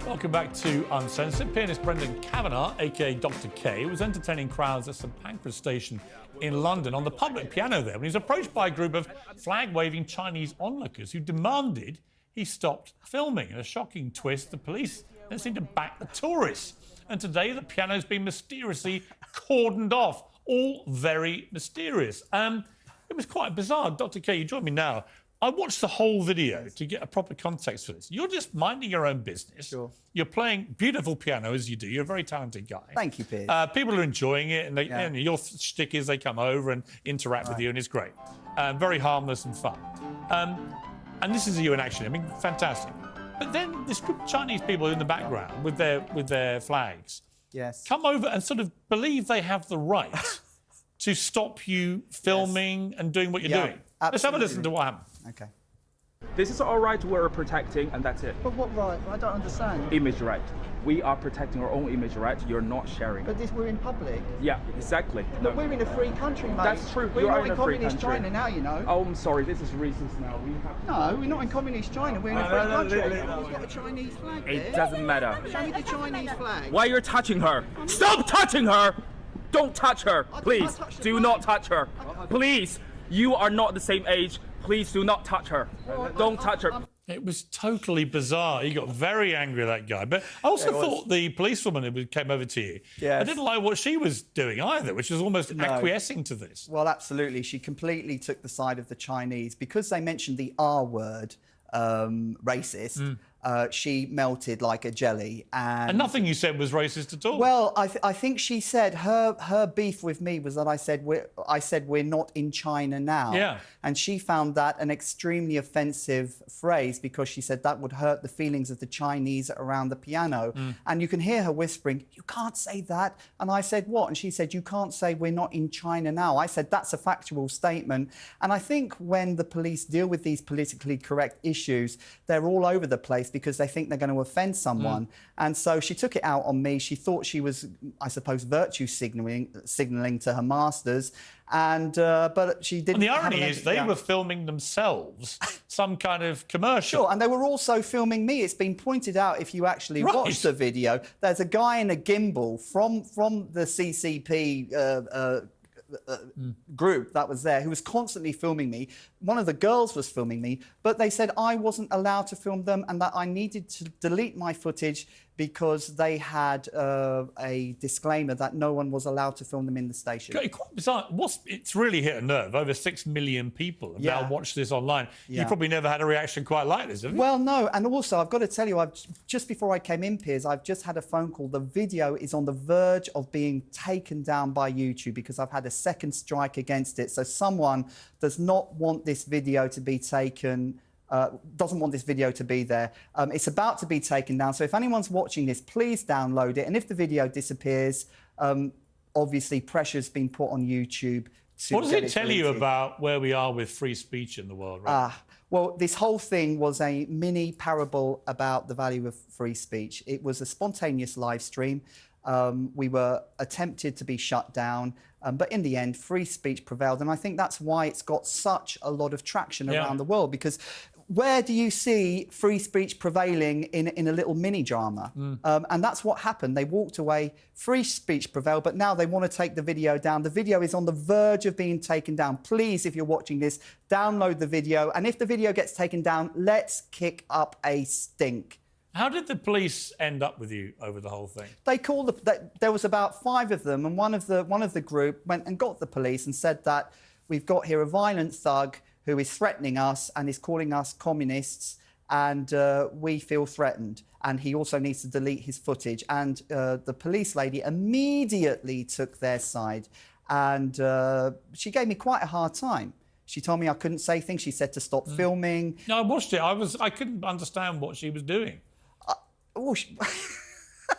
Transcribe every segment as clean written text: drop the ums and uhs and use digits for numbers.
Welcome back to Uncensored. Pianist Brendan Kavanagh, aka Dr.K, was entertaining crowds at St Pancras Station in London on the public piano there when he was approached by a group of flag-waving Chinese onlookers who demanded he stopped filming. In a shocking twist, the police then seemed to back the tourists. And today, the piano's been mysteriously cordoned off. All very mysterious. It was quite bizarre. Dr. K, you join me now. I watched the whole video to get a proper context for this. You're just minding your own business. Sure. You're playing beautiful piano, as you do. You're a very talented guy. Thank you, Piers. People are enjoying it, and, and your shtick is they come over and interact with you, and it's great. Very harmless and fun. And this is you in action. I mean, fantastic. But then this group of Chinese people in the background with their flags come over and sort of believe they have the right to stop you filming and doing what you're doing. Absolutely. Let's have a listen to what happened. Okay. This is our right we're protecting, and that's it. But what right? I don't understand. Image right. We are protecting our own image right. You're not sharing. But we're in public. Yeah, exactly. But we're in a free country, mate. That's true. We're You are not in in a free communist country. China now, you know. Oh, I'm sorry. This is racist now. We have. No, we're not in communist China. We're in a free country. We've got a Chinese flag there. It doesn't matter. Show me the Chinese flag. Why you're touching her? Stop touching her! Don't touch her, please. Do not touch her. Please. You are not the same age. Please do not touch her. Don't touch her. It was totally bizarre. He got very angry at that guy. But I also thought the policewoman who came over to you, I didn't like what she was doing either, which was almost acquiescing to this. Well, absolutely. She completely took the side of the Chinese. Because they mentioned the R word, racist, she melted like a jelly. And nothing you said was racist at all. Well, I think she said her beef with me was that I said we're not in China now. Yeah. And she found that an extremely offensive phrase because she said that would hurt the feelings of the Chinese around the piano. And you can hear her whispering, "You can't say that." And I said, "What?" And she said, "You can't say we're not in China now." I said, "That's a factual statement." And I think when the police deal with these politically correct issues, they're all over the place because they think they're going to offend someone. And so she took it out on me. She thought she was, I suppose, virtue signalling to her masters. And but she didn't. And the irony is they were filming themselves some kind of commercial. Sure, and they were also filming me. It's been pointed out if you actually watch the video. There's a guy in a gimbal from the CCP group that was there who was constantly filming me. One of the girls was filming me, but they said I wasn't allowed to film them and that I needed to delete my footage because they had a disclaimer that no one was allowed to film them in the station. Quite bizarre. It's really hit a nerve. Over 6 million people have now watched this online. You probably never had a reaction quite like this, have you? Well, no. And also, I've got to tell you, just before I came in, Piers, I've just had a phone call. The video is on the verge of being taken down by YouTube because I've had a second strike against it. So someone does not want this video to be taken. Doesn't want this video to be there. It's about to be taken down. So if anyone's watching this, please download it. And if the video disappears, obviously pressure's been put on YouTube to. What does it tell you about where we are with free speech in the world? Right? Well, this whole thing was a mini parable about the value of free speech. It was a spontaneous live stream. We were attempted to be shut down, but in the end, free speech prevailed. And I think that's why it's got such a lot of traction around the world, because where do you see free speech prevailing in a little mini-drama? And that's what happened. They walked away, free speech prevailed, but now they want to take the video down. The video is on the verge of being taken down. Please, if you're watching this, download the video. And if the video gets taken down, let's kick up a stink. How did the police end up with you over the whole thing? They called there was about 5 of them, and one of the group went and got the police and said that we've got here a violent thug who is threatening us and is calling us communists, and we feel threatened. And he also needs to delete his footage. And the police lady immediately took their side, and she gave me quite a hard time. She told me I couldn't say things. She said to stop filming. No, I watched it. I couldn't understand what she was doing. Well,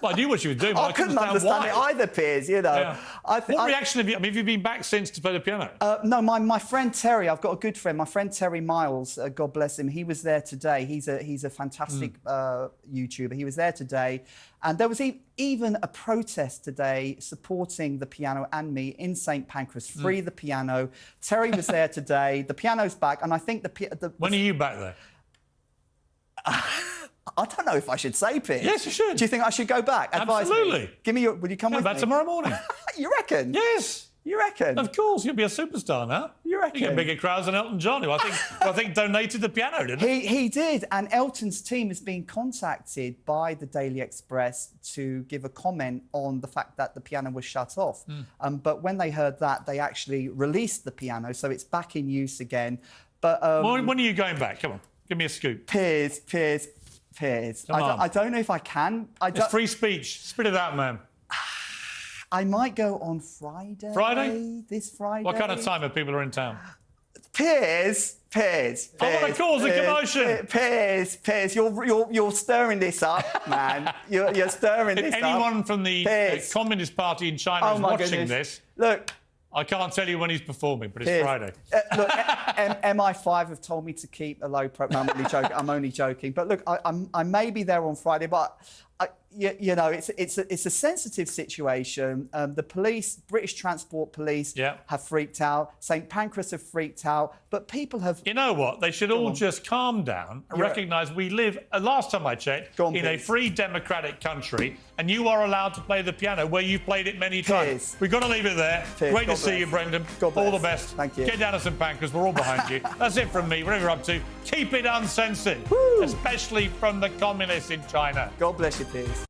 Well, I knew what she was doing, but I couldn't understand it either, Piers, you know. Yeah. What reaction have you... I mean, have you been back since to play the piano? No, my friend Terry, I've got a good friend, my friend Terry Miles, God bless him, he was there today. He's a fantastic YouTuber. He was there today. And there was even a protest today supporting the piano and me in St Pancras. Free the piano. Terry was there today. The piano's back, and I think When are you back there? I don't know if I should say, Piers. Yes, you should. Do you think I should go back? Advise Absolutely. me. Give me your... Would you come Come with back me? tomorrow morning. You reckon? Yes. You reckon? Of course, you'll be a superstar now. You reckon? You get bigger crowds than Elton John, who I think donated the piano, didn't he? He did, and Elton's team has been contacted by the Daily Express to give a comment on the fact that the piano was shut off. But when they heard that, they actually released the piano, so it's back in use again. But When are you going back? Come on, give me a scoop. Piers. I don't know if I can. It's free speech. Spit it out, man. I might go on Friday. Friday? This Friday. What kind of time if people are in town? Piers. I want to cause a commotion. Piers, you're stirring this up, man. You're stirring this up. If anyone from the Communist Party in China is watching this, look, I can't tell you when he's performing, but it's Friday. Look, MI5 have told me to keep a low profile. I'm only joking. But look, I may be there on Friday, but you know, it's a sensitive situation. The police, British Transport Police, have freaked out. St Pancras have freaked out. But people have... You know what? They should all just calm down and recognise we live, last time I checked, in a free democratic country, and you are allowed to play the piano where you've played it many times. We've got to leave it there. Great to see you, Brendan. All the best. Thank you. Get down to St Pancras. We're all behind you. That's it from me. Whatever you're up to, keep it uncensored, especially from the communists in China. God bless you, Piers.